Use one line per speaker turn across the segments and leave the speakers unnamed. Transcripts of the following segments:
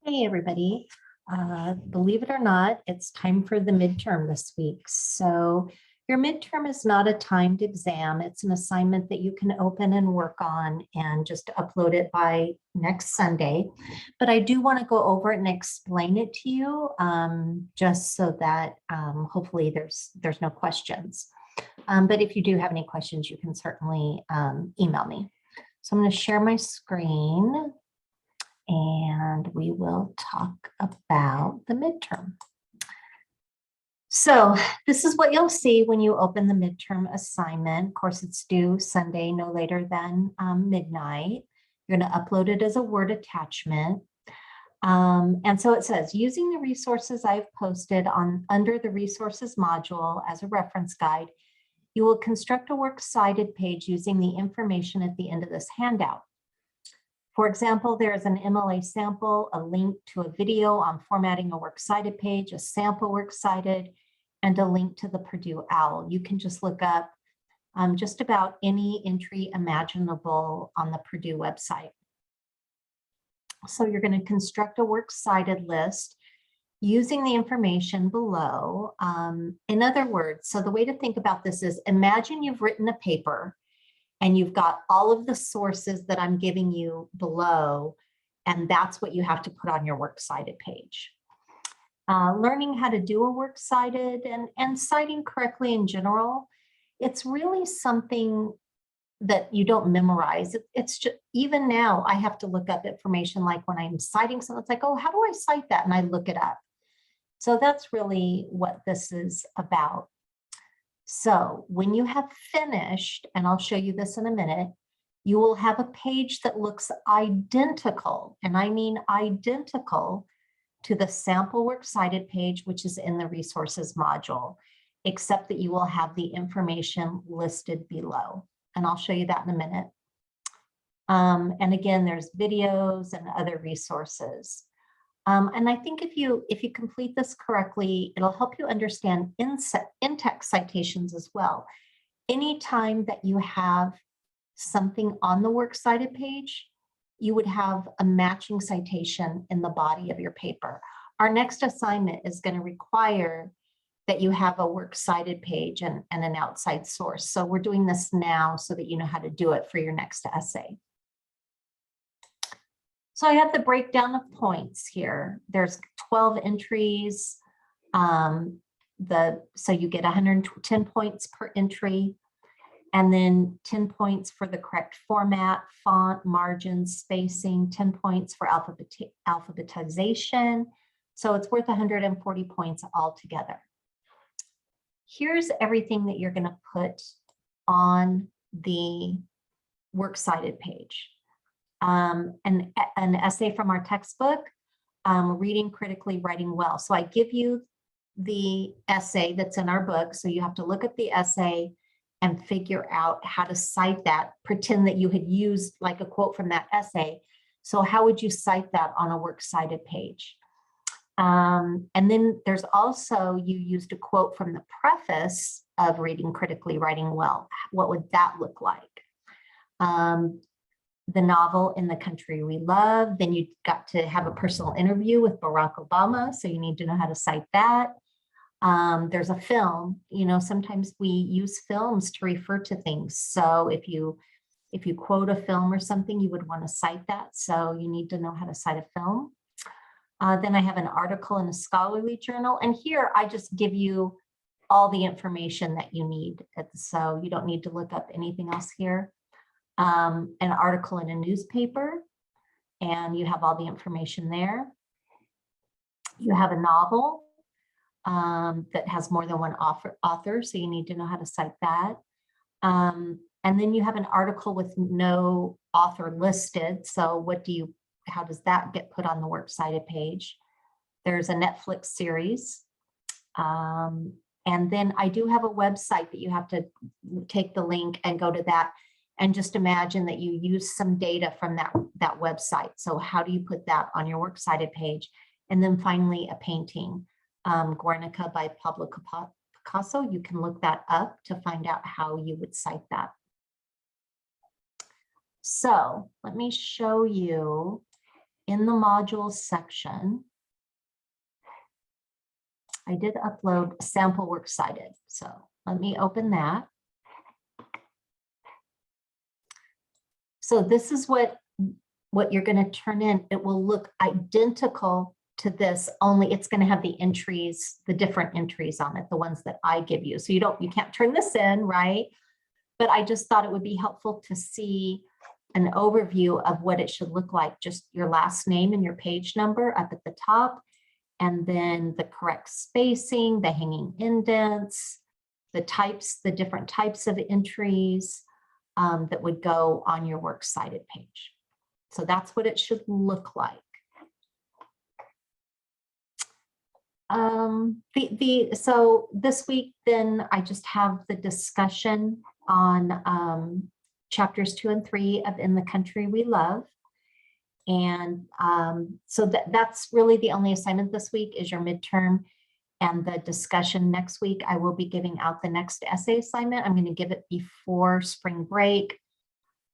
Hey, everybody. Believe it or not, it's time for the midterm this week. So your midterm is not a timed exam. It's an assignment that you can open and work on and just upload it by next Sunday. But I do want to go over it and explain it to you just so that hopefully there's no questions. But if you do have any questions, you can certainly email me. So I'm going to share my screen and we will talk about the midterm. So this is what you'll see when you open the midterm assignment. Of course, it's due Sunday, no later than midnight. You're going to upload it as a Word attachment. And so it says, using the resources I've posted under the resources module as a reference guide, you will construct a works cited page using the information at the end of this handout. For example, there is an MLA sample, a link to a video on formatting a works cited page, a sample works cited, and a link to the Purdue OWL. You can just look up just about any entry imaginable on the Purdue website. So you're going to construct a works cited list using the information below. In other words, so the way to think about this is, imagine you've written a paper and you've got all of the sources that I'm giving you below, and that's what you have to put on your works cited page. Learning how to do a works cited and citing correctly in general, it's really something that you don't memorize. It's just, even now I have to look up information, like when I'm citing something, it's like, oh, how do I cite that? And I look it up. So that's really what this is about. So when you have finished, and I'll show you this in a minute, you will have a page that looks identical, and I mean identical, to the sample works cited page, which is in the resources module, except that you will have the information listed below. And I'll show you that in a minute. And again, there's videos and other resources. And I think if you complete this correctly, it'll help you understand in-text citations as well. Anytime that you have something on the works cited page, you would have a matching citation in the body of your paper. Our next assignment is going to require that you have a works cited page and an outside source. So we're doing this now so that you know how to do it for your next essay. So I have the breakdown of points here. There's 12 entries. So you get 110 points per entry, and then 10 points for the correct format, font, margins, spacing, 10 points for alphabetization. So it's worth 140 points altogether. Here's everything that you're going to put on the works cited page. An essay from our textbook, reading critically, writing well. So I give you the essay that's in our book. So you have to look at the essay and figure out how to cite that. Pretend that you had used like a quote from that essay. So how would you cite that on a works cited page? And then there's also, you used a quote from the preface of Reading Critically, Writing Well. What would that look like? The novel In the Country We Love. Then you got to have a personal interview with Barack Obama, so you need to know how to cite that. There's a film. You know, sometimes we use films to refer to things. So if you quote a film or something, you would want to cite that. So you need to know how to cite a film. Then I have an article in a scholarly journal, and here I just give you all the information that you need. So you don't need to look up anything else here. An article in a newspaper, and you have all the information there. You have a novel that has more than one author, so you need to know how to cite that. And then you have an article with no author listed. So how does that get put on the works cited page? There's a Netflix series. And then I do have a website that you have to take the link and go to that. And just imagine that you use some data from that website. So how do you put that on your works cited page? And then finally, a painting, Guernica by Pablo Picasso. You can look that up to find out how you would cite that. So let me show you in the modules section, I did upload sample works cited. So let me open that. So this is what you're going to turn in. It will look identical to this, only it's going to have the entries, the different entries on it, the ones that I give you. So you can't turn this in, right? But I just thought it would be helpful to see an overview of what it should look like. Just your last name and your page number up at the top, and then the correct spacing, the hanging indents, the types, the different types of entries that would go on your works cited page. So that's what it should look like. So this week, then I just have the discussion on chapters 2 and 3 of In the Country We Love. And so that's really the only assignment this week is your midterm and the discussion. Next week, I will be giving out the next essay assignment. I'm going to give it before spring break.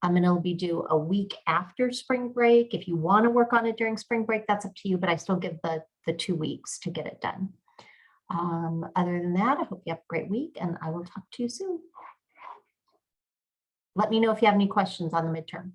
I'm going to be due a week after spring break. If you want to work on it during spring break, that's up to you, but I still give the 2 weeks to get it done. Other than that, I hope you have a great week, and I will talk to you soon. Let me know if you have any questions on the midterm.